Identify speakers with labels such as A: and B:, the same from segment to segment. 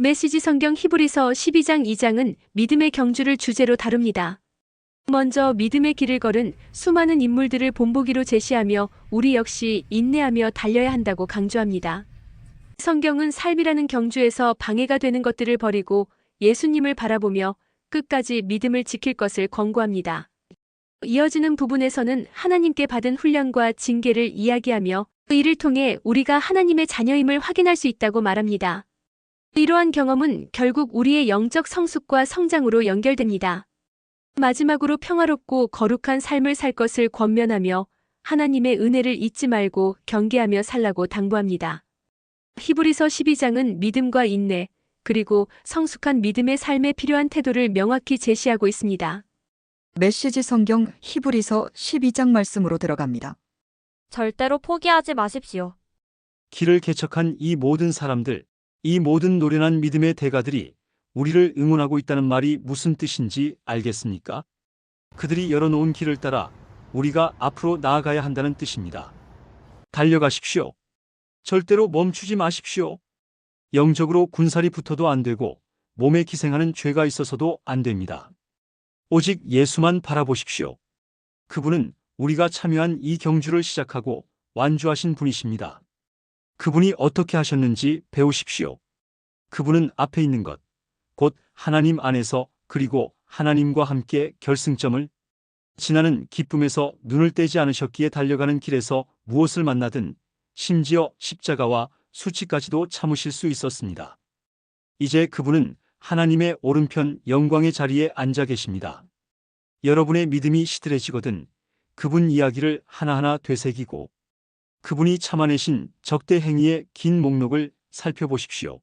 A: 메시지 성경 히브리서 12장 2장은 믿음의 경주를 주제로 다룹니다. 먼저 믿음의 길을 걸은 수많은 인물들을 본보기로 제시하며 우리 역시 인내하며 달려야 한다고 강조합니다. 성경은 삶이라는 경주에서 방해가 되는 것들을 버리고 예수님을 바라보며 끝까지 믿음을 지킬 것을 권고합니다. 이어지는 부분에서는 하나님께 받은 훈련과 징계를 이야기하며 이를 통해 우리가 하나님의 자녀임을 확인할 수 있다고 말합니다. 이러한 경험은 결국 우리의 영적 성숙과 성장으로 연결됩니다. 마지막으로 평화롭고 거룩한 삶을 살 것을 권면하며 하나님의 은혜를 잊지 말고 경계하며 살라고 당부합니다. 히브리서 12장은 믿음과 인내, 그리고 성숙한 믿음의 삶에 필요한 태도를 명확히 제시하고 있습니다.
B: 메시지 성경 히브리서 12장 말씀으로 들어갑니다.
C: 절대로 포기하지 마십시오.
D: 길을 개척한 이 모든 사람들, 이 모든 노련한 믿음의 대가들이 우리를 응원하고 있다는 말이 무슨 뜻인지 알겠습니까? 그들이 열어놓은 길을 따라 우리가 앞으로 나아가야 한다는 뜻입니다. 달려가십시오. 절대로 멈추지 마십시오. 영적으로 군살이 붙어도 안 되고 몸에 기생하는 죄가 있어서도 안 됩니다. 오직 예수만 바라보십시오. 그분은 우리가 참여한 이 경주를 시작하고 완주하신 분이십니다. 그분이 어떻게 하셨는지 배우십시오. 그분은 앞에 있는 것, 곧 하나님 안에서 그리고 하나님과 함께 결승점을 지나는 기쁨에서 눈을 떼지 않으셨기에 달려가는 길에서 무엇을 만나든 심지어 십자가와 수치까지도 참으실 수 있었습니다. 이제 그분은 하나님의 오른편 영광의 자리에 앉아 계십니다. 여러분의 믿음이 시들해지거든 그분 이야기를 하나하나 되새기고 그분이 참아내신 적대 행위의 긴 목록을 살펴보십시오.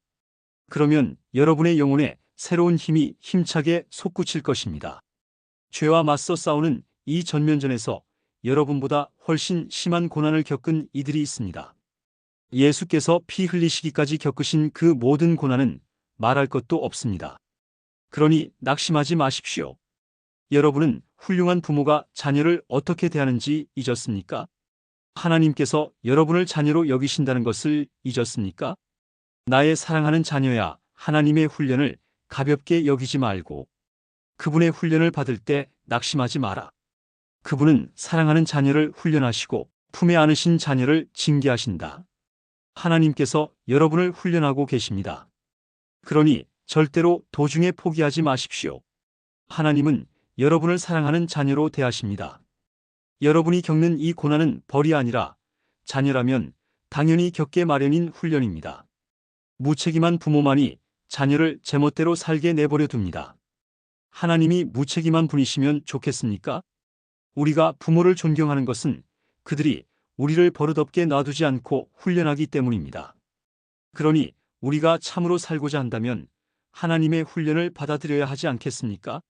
D: 그러면 여러분의 영혼에 새로운 힘이 힘차게 솟구칠 것입니다. 죄와 맞서 싸우는 이 전면전에서 여러분보다 훨씬 심한 고난을 겪은 이들이 있습니다. 예수께서 피 흘리시기까지 겪으신 그 모든 고난은 말할 것도 없습니다. 그러니 낙심하지 마십시오. 여러분은 훌륭한 부모가 자녀를 어떻게 대하는지 잊었습니까? 하나님께서 여러분을 자녀로 여기신다는 것을 잊었습니까? 나의 사랑하는 자녀야, 하나님의 훈련을 가볍게 여기지 말고 그분의 훈련을 받을 때 낙심하지 마라. 그분은 사랑하는 자녀를 훈련하시고 품에 안으신 자녀를 징계하신다. 하나님께서 여러분을 훈련하고 계십니다. 그러니 절대로 도중에 포기하지 마십시오. 하나님은 여러분을 사랑하는 자녀로 대하십니다. 여러분이 겪는 이 고난은 벌이 아니라 자녀라면 당연히 겪게 마련인 훈련입니다. 무책임한 부모만이 자녀를 제멋대로 살게 내버려 둡니다. 하나님이 무책임한 분이시면 좋겠습니까? 우리가 부모를 존경하는 것은 그들이 우리를 버릇없게 놔두지 않고 훈련하기 때문입니다. 그러니 우리가 참으로 살고자 한다면 하나님의 훈련을 받아들여야 하지 않겠습니까?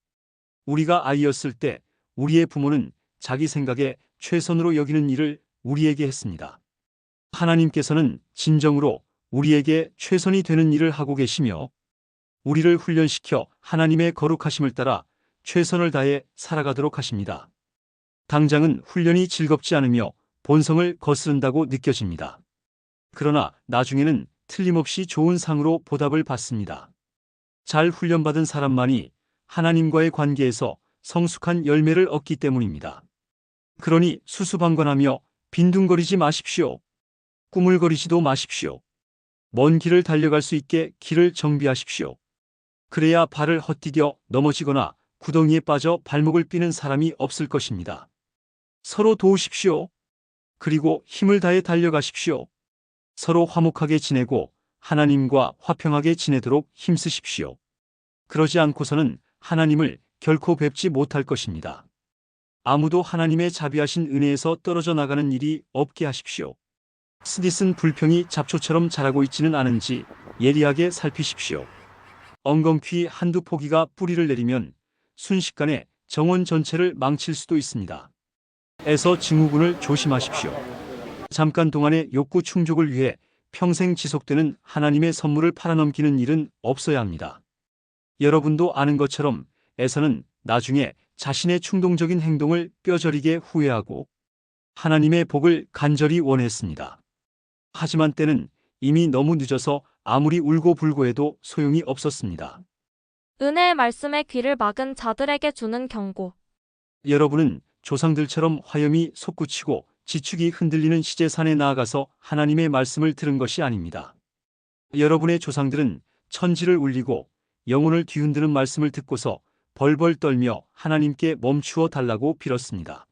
D: 우리가 아이였을 때 우리의 부모는 자기 생각에 최선으로 여기는 일을 우리에게 했습니다. 하나님께서는 진정으로 우리에게 최선이 되는 일을 하고 계시며 우리를 훈련시켜 하나님의 거룩하심을 따라 최선을 다해 살아가도록 하십니다. 당장은 훈련이 즐겁지 않으며 본성을 거스른다고 느껴집니다. 그러나 나중에는 틀림없이 좋은 상으로 보답을 받습니다. 잘 훈련받은 사람만이 하나님과의 관계에서 성숙한 열매를 얻기 때문입니다. 그러니 수수방관하며 빈둥거리지 마십시오. 꾸물거리지도 마십시오. 먼 길을 달려갈 수 있게 길을 정비하십시오. 그래야 발을 헛디뎌 넘어지거나 구덩이에 빠져 발목을 삐는 사람이 없을 것입니다. 서로 도우십시오. 그리고 힘을 다해 달려가십시오. 서로 화목하게 지내고 하나님과 화평하게 지내도록 힘쓰십시오. 그러지 않고서는 하나님을 결코 뵙지 못할 것입니다. 아무도 하나님의 자비하신 은혜에서 떨어져 나가는 일이 없게 하십시오. 스딧은 불평이 잡초처럼 자라고 있지는 않은지 예리하게 살피십시오. 엉겅퀴 한두 포기가 뿌리를 내리면 순식간에 정원 전체를 망칠 수도 있습니다. 에서 증후군을 조심하십시오. 잠깐 동안의 욕구 충족을 위해 평생 지속되는 하나님의 선물을 팔아넘기는 일은 없어야 합니다. 여러분도 아는 것처럼 에서는 나중에 자신의 충동적인 행동을 뼈저리게 후회하고 하나님의 복을 간절히 원했습니다. 하지만 때는 이미 너무 늦어서 아무리 울고불고 해도 소용이 없었습니다.
C: 은혜의 말씀에 귀를 막은 자들에게 주는 경고.
D: 여러분은 조상들처럼 화염이 솟구치고 지축이 흔들리는 시제산에 나아가서 하나님의 말씀을 들은 것이 아닙니다. 여러분의 조상들은 천지를 울리고 영혼을 뒤흔드는 말씀을 듣고서 벌벌 떨며 하나님께 멈추어 달라고 빌었습니다.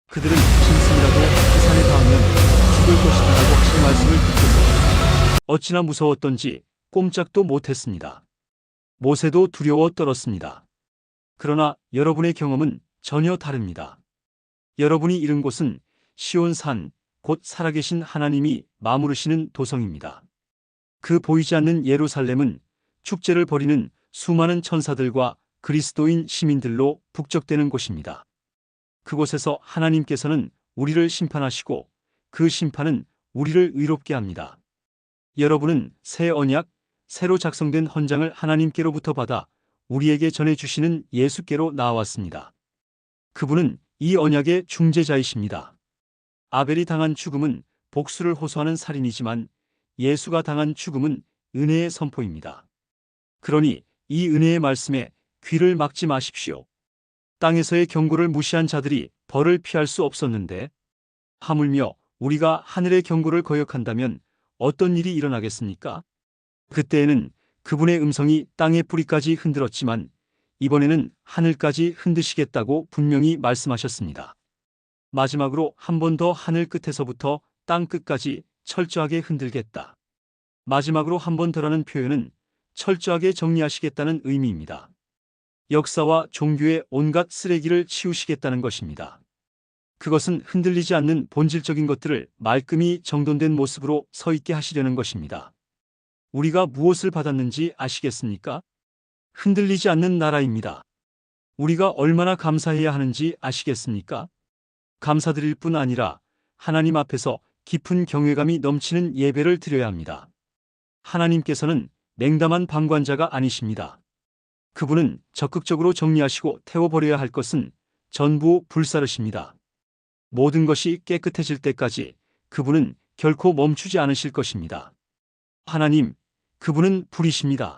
D: 그들은 짐승이라도 그 산에 닿으면 죽을 것이다라고 하신 말씀을 듣고서 어찌나 무서웠던지 꼼짝도 못했습니다. 모세도 두려워 떨었습니다. 그러나 여러분의 경험은 전혀 다릅니다. 여러분이 이른 곳은 시온산, 곧 살아계신 하나님이 마무르시는 도성입니다. 그 보이지 않는 예루살렘은 축제를 벌이는 수많은 천사들과 그리스도인 시민들로 북적대는 곳입니다. 그곳에서 하나님께서는 우리를 심판하시고 그 심판은 우리를 의롭게 합니다. 여러분은 새 언약, 새로 작성된 헌장을 하나님께로부터 받아 우리에게 전해주시는 예수께로 나아왔습니다. 그분은 이 언약의 중재자이십니다. 아벨이 당한 죽음은 복수를 호소하는 살인이지만 예수가 당한 죽음은 은혜의 선포입니다. 그러니 이 은혜의 말씀에 귀를 막지 마십시오. 땅에서의 경고를 무시한 자들이 벌을 피할 수 없었는데 하물며 우리가 하늘의 경고를 거역한다면 어떤 일이 일어나겠습니까? 그때에는 그분의 음성이 땅의 뿌리까지 흔들었지만 이번에는 하늘까지 흔드시겠다고 분명히 말씀하셨습니다. 마지막으로 한 번 더 하늘 끝에서부터 땅 끝까지 철저하게 흔들겠다. 마지막으로 한 번 더라는 표현은 철저하게 정리하시겠다는 의미입니다. 역사와 종교의 온갖 쓰레기를 치우시겠다는 것입니다. 그것은 흔들리지 않는 본질적인 것들을 말끔히 정돈된 모습으로 서 있게 하시려는 것입니다. 우리가 무엇을 받았는지 아시겠습니까? 흔들리지 않는 나라입니다. 우리가 얼마나 감사해야 하는지 아시겠습니까? 감사드릴 뿐 아니라 하나님 앞에서 깊은 경외감이 넘치는 예배를 드려야 합니다. 하나님께서는 냉담한 방관자가 아니십니다. 그분은 적극적으로 정리하시고 태워버려야 할 것은 전부 불사르십니다. 모든 것이 깨끗해질 때까지 그분은 결코 멈추지 않으실 것입니다. 하나님, 그분은 불이십니다.